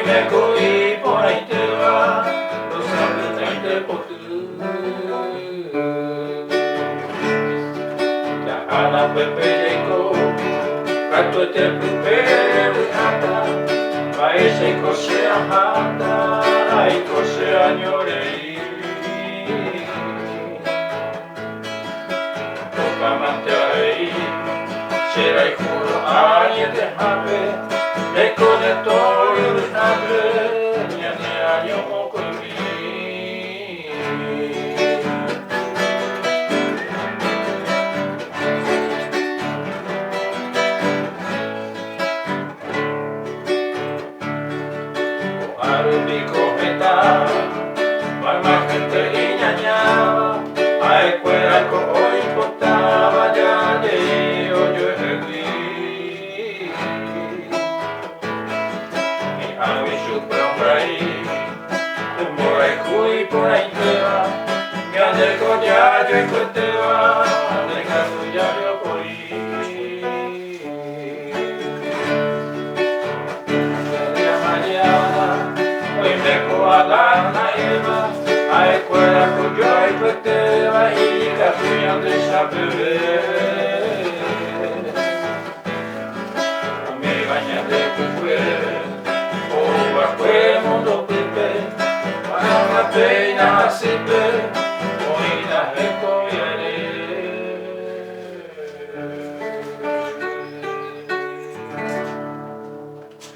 Hoy me cogí por ahí te va, los hombres ahí te Ana pepeleko, katu te pepele ata, paese kosea hata, ai kosea nyorei. Toka mantai, serai juro aie te habe, eko de toyo de habe, nyane ayo mokoi. Arubiko meta, mama gente iñañaba, ay cuera ko hoy potaba ya de oyo egui. Mi avi supramrai, de morai kui por ahí te va, mi adelko ya yo te va, de caso ya yo voy. Alana Eva, ai quella con gioia poteva, i capi de sapere.